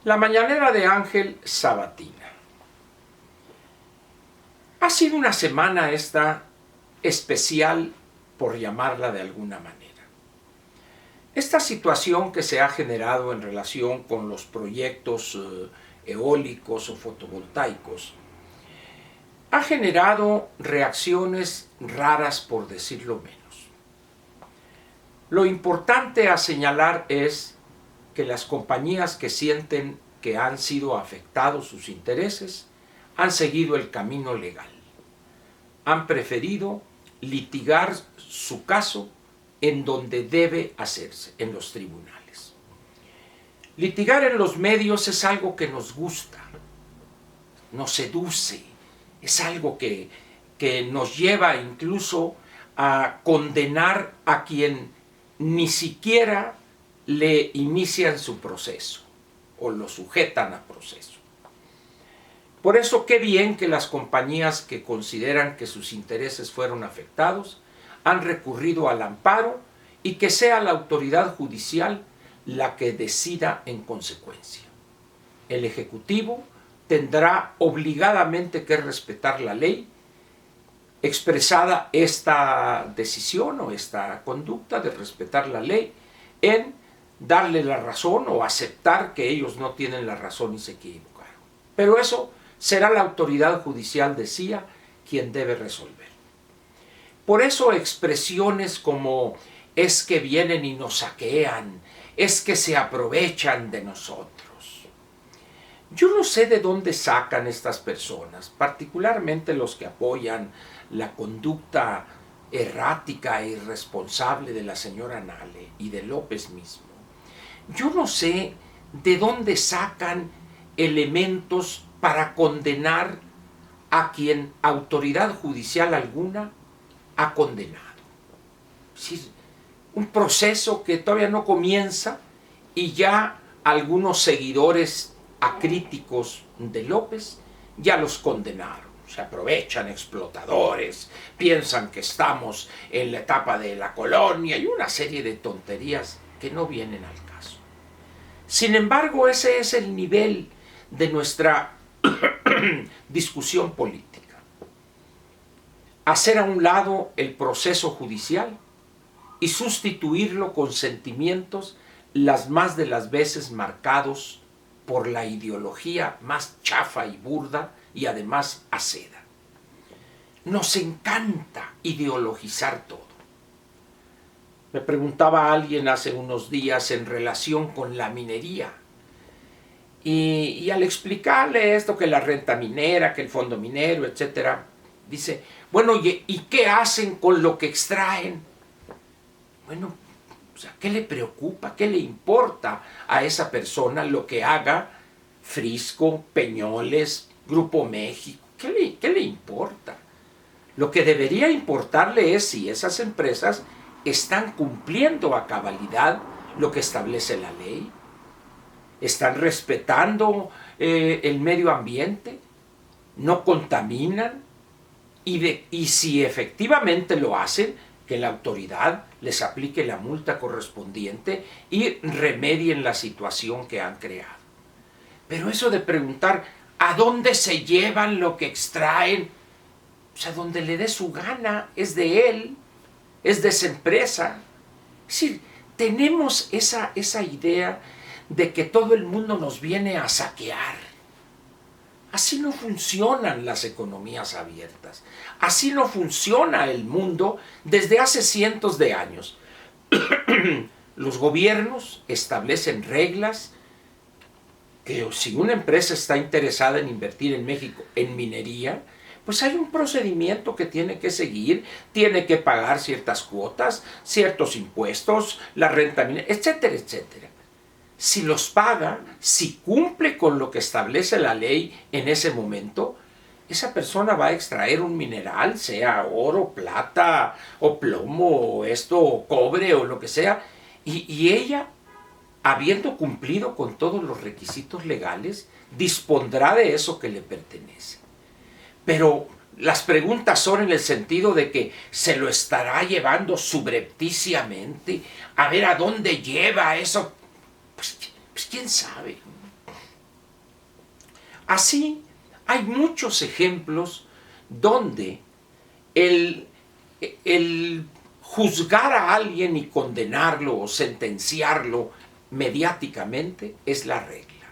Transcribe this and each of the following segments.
La mañanera de Ángel Sabatina. Ha sido una semana esta especial, por llamarla de alguna manera. Esta situación que se ha generado en relación con los proyectos eólicos o fotovoltaicos ha generado reacciones raras, por decirlo menos. Lo importante a señalar es que las compañías que sienten que han sido afectados sus intereses han seguido el camino legal. Han preferido litigar su caso en donde debe hacerse, en los tribunales. Litigar en los medios es algo que nos gusta, nos seduce, es algo que nos lleva incluso a condenar a quien ni siquiera le inician su proceso o lo sujetan a proceso. Por eso, qué bien que las compañías que consideran que sus intereses fueron afectados han recurrido al amparo y que sea la autoridad judicial la que decida en consecuencia. El Ejecutivo tendrá obligadamente que respetar la ley, expresada esta decisión o esta conducta de respetar la ley, en darle la razón o aceptar que ellos no tienen la razón y se equivocaron. Pero eso será la autoridad judicial, decía, quien debe resolver. Por eso expresiones como es que vienen y nos saquean, es que se aprovechan de nosotros. Yo no sé de dónde sacan estas personas, particularmente los que apoyan la conducta errática e irresponsable de la señora Nale y de López mismo. Yo no sé de dónde sacan elementos para condenar a quien autoridad judicial alguna ha condenado. Es decir, un proceso que todavía no comienza y ya algunos seguidores acríticos de López ya los condenaron. Se aprovechan, explotadores, piensan que estamos en la etapa de la colonia y una serie de tonterías que no vienen al caso. Sin embargo, ese es el nivel de nuestra discusión política. Hacer a un lado el proceso judicial y sustituirlo con sentimientos las más de las veces marcados por la ideología más chafa y burda y además aceda. Nos encanta ideologizar todo. Me preguntaba alguien hace unos días en relación con la minería. Y al explicarle esto, que la renta minera, que el fondo minero, etc., dice, bueno, ¿y qué hacen con lo que extraen? Bueno, o sea, ¿qué le preocupa? ¿Qué le importa a esa persona lo que haga Frisco, Peñoles, Grupo México? ¿Qué le importa? Lo que debería importarle es si esas empresas están cumpliendo a cabalidad lo que establece la ley. ¿Están respetando el medio ambiente? ¿No contaminan? Y si efectivamente lo hacen, que la autoridad les aplique la multa correspondiente y remedien la situación que han creado. Pero eso de preguntar ¿a dónde se llevan lo que extraen? O sea, donde le dé su gana, es de él, es de esa empresa. Es decir, tenemos esa idea de que todo el mundo nos viene a saquear. Así no funcionan las economías abiertas. Así no funciona el mundo desde hace cientos de años. Los gobiernos establecen reglas que si una empresa está interesada en invertir en México en minería, pues hay un procedimiento que tiene que seguir, tiene que pagar ciertas cuotas, ciertos impuestos, la renta minera, etcétera, etcétera. Si los paga, si cumple con lo que establece la ley en ese momento, esa persona va a extraer un mineral, sea oro, plata, o plomo, o cobre, o lo que sea, y ella, habiendo cumplido con todos los requisitos legales, dispondrá de eso que le pertenece. Pero las preguntas son en el sentido de que se lo estará llevando subrepticiamente, a ver a dónde lleva eso. Pues quién sabe. Así, hay muchos ejemplos donde el juzgar a alguien y condenarlo o sentenciarlo mediáticamente es la regla.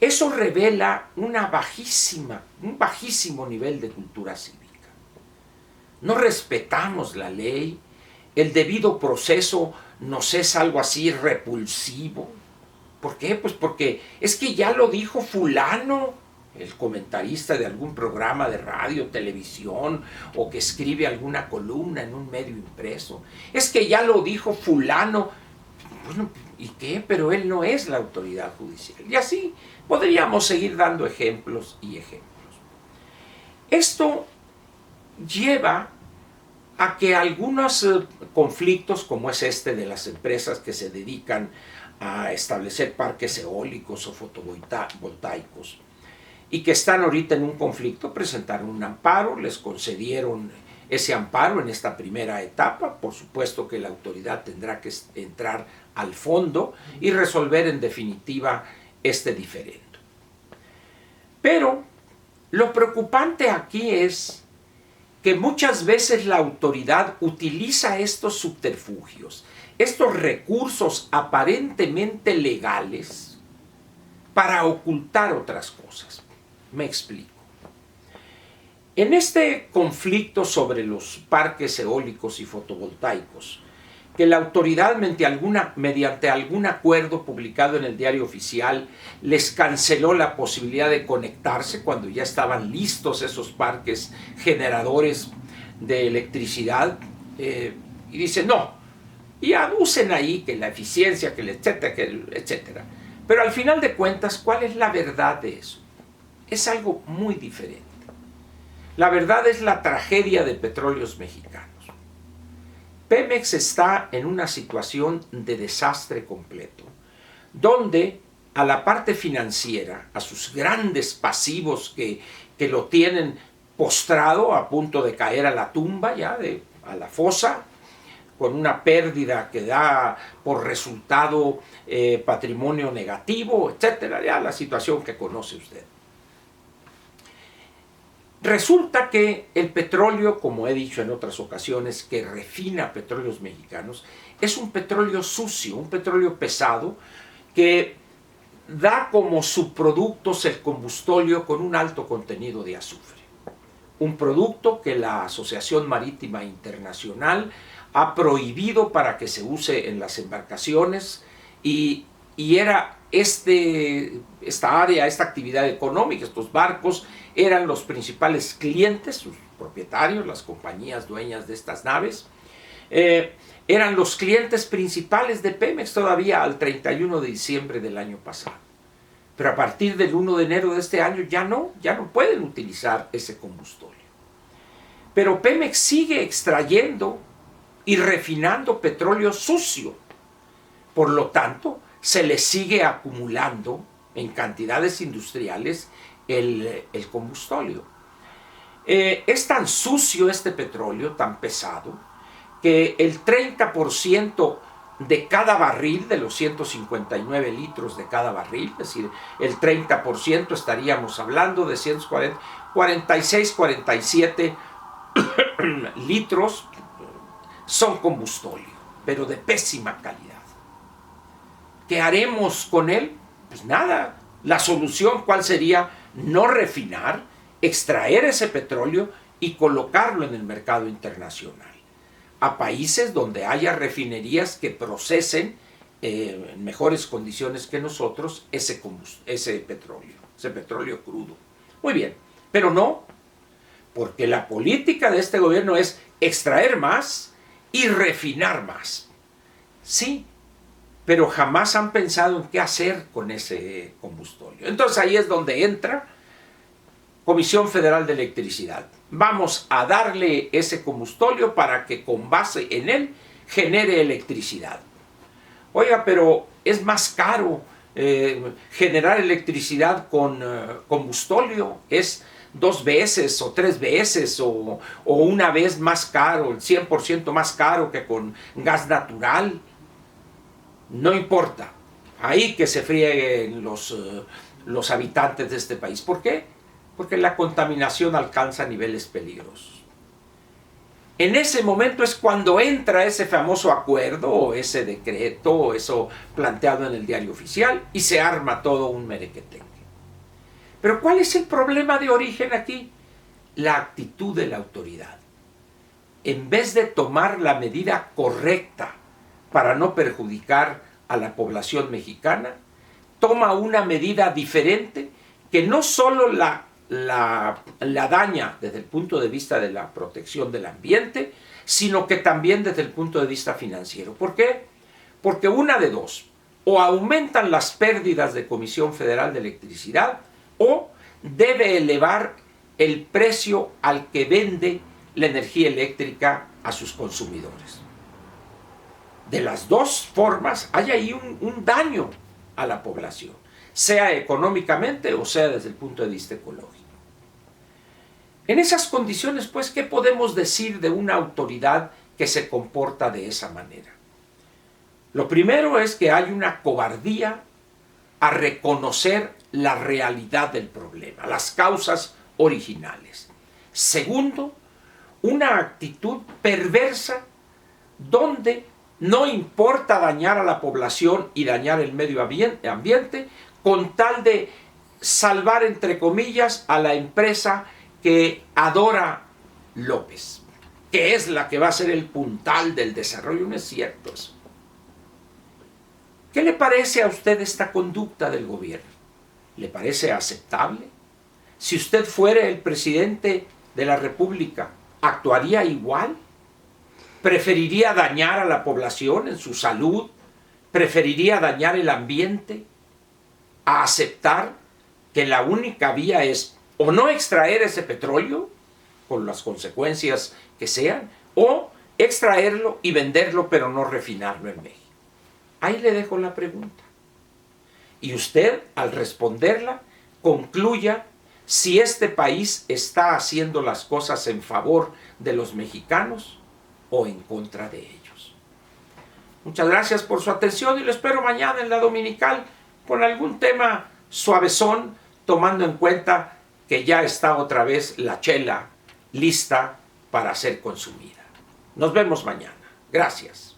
Eso revela un bajísimo nivel de cultura cívica. No respetamos la ley, el debido proceso nos es algo así repulsivo. ¿Por qué? Pues porque es que ya lo dijo fulano, el comentarista de algún programa de radio, televisión, o que escribe alguna columna en un medio impreso. Es que ya lo dijo fulano. Bueno, ¿y qué? Pero él no es la autoridad judicial. Y así podríamos seguir dando ejemplos y ejemplos. Esto lleva a que algunos conflictos, como es este de las empresas que se dedican a establecer parques eólicos o fotovoltaicos, y que están ahorita en un conflicto, presentaron un amparo, les concedieron ese amparo en esta primera etapa. Por supuesto que la autoridad tendrá que entrar al fondo y resolver en definitiva este diferendo. Pero lo preocupante aquí es que muchas veces la autoridad utiliza estos subterfugios, estos recursos aparentemente legales, para ocultar otras cosas. Me explico. En este conflicto sobre los parques eólicos y fotovoltaicos, que la autoridad mediante algún acuerdo publicado en el Diario Oficial les canceló la posibilidad de conectarse cuando ya estaban listos esos parques generadores de electricidad, y dicen no, y aducen ahí que la eficiencia, que el etcétera. Pero al final de cuentas, ¿cuál es la verdad de eso? Es algo muy diferente. La verdad es la tragedia de Petróleos Mexicanos. Pemex está en una situación de desastre completo, donde a la parte financiera, a sus grandes pasivos que lo tienen postrado a punto de caer a la tumba, a la fosa, con una pérdida que da por resultado patrimonio negativo, etcétera, ya la situación que conoce usted. Resulta que el petróleo, como he dicho en otras ocasiones, que refina Petróleos Mexicanos, es un petróleo sucio, un petróleo pesado, que da como subproductos el combustóleo con un alto contenido de azufre. Un producto que la Asociación Marítima Internacional ha prohibido para que se use en las embarcaciones, y era esta área, esta actividad económica, estos barcos, eran los principales clientes, sus propietarios, las compañías dueñas de estas naves, eran los clientes principales de Pemex todavía al 31 de diciembre del año pasado. Pero a partir del 1 de enero de este año ya no pueden utilizar ese combustóleo. Pero Pemex sigue extrayendo y refinando petróleo sucio. Por lo tanto, se le sigue acumulando en cantidades industriales el combustóleo. Es tan sucio este petróleo, tan pesado, que el 30% de cada barril, de los 159 litros de cada barril, es decir, el 30%, estaríamos hablando de 46, 47 litros, son combustóleo, pero de pésima calidad. ¿Qué haremos con él? Pues nada. La solución, ¿cuál sería? No refinar, extraer ese petróleo y colocarlo en el mercado internacional, a países donde haya refinerías que procesen en mejores condiciones que nosotros ese petróleo crudo. Muy bien, pero no, porque la política de este gobierno es extraer más y refinar más. Sí, pero jamás han pensado en qué hacer con ese combustóleo. Entonces ahí es donde entra Comisión Federal de Electricidad. Vamos a darle ese combustóleo para que con base en él genere electricidad. Oiga, pero es más caro generar electricidad con combustóleo. Es 2 veces o 3 veces o una vez más caro, el 100% más caro que con gas natural. No importa, ahí que se frieguen los los habitantes de este país. ¿Por qué? Porque la contaminación alcanza niveles peligrosos. En ese momento es cuando entra ese famoso acuerdo o ese decreto o eso planteado en el diario oficial y se arma todo un merequetengue. Pero ¿cuál es el problema de origen aquí? La actitud de la autoridad. En vez de tomar la medida correcta para no perjudicar a la población mexicana, toma una medida diferente que no solo la daña desde el punto de vista de la protección del ambiente, sino que también desde el punto de vista financiero. ¿Por qué? Porque una de dos, o aumentan las pérdidas de Comisión Federal de Electricidad, o debe elevar el precio al que vende la energía eléctrica a sus consumidores. De las dos formas hay ahí un daño a la población, sea económicamente o sea desde el punto de vista ecológico. En esas condiciones, pues, ¿qué podemos decir de una autoridad que se comporta de esa manera? Lo primero es que hay una cobardía a reconocer la realidad del problema, las causas originales. Segundo, una actitud perversa donde no importa dañar a la población y dañar el medio ambiente con tal de salvar, entre comillas, a la empresa que adora López, que es la que va a ser el puntal del desarrollo. No es cierto eso. ¿Qué le parece a usted esta conducta del gobierno? ¿Le parece aceptable? Si usted fuera el presidente de la República, ¿actuaría igual? ¿Preferiría dañar a la población en su salud? ¿Preferiría dañar el ambiente a aceptar que la única vía es o no extraer ese petróleo, con las consecuencias que sean, o extraerlo y venderlo pero no refinarlo en México? Ahí le dejo la pregunta. Y usted, al responderla, concluya si este país está haciendo las cosas en favor de los mexicanos o en contra de ellos. Muchas gracias por su atención y lo espero mañana en la Dominical con algún tema suavezón, tomando en cuenta que ya está otra vez la chela lista para ser consumida. Nos vemos mañana. Gracias.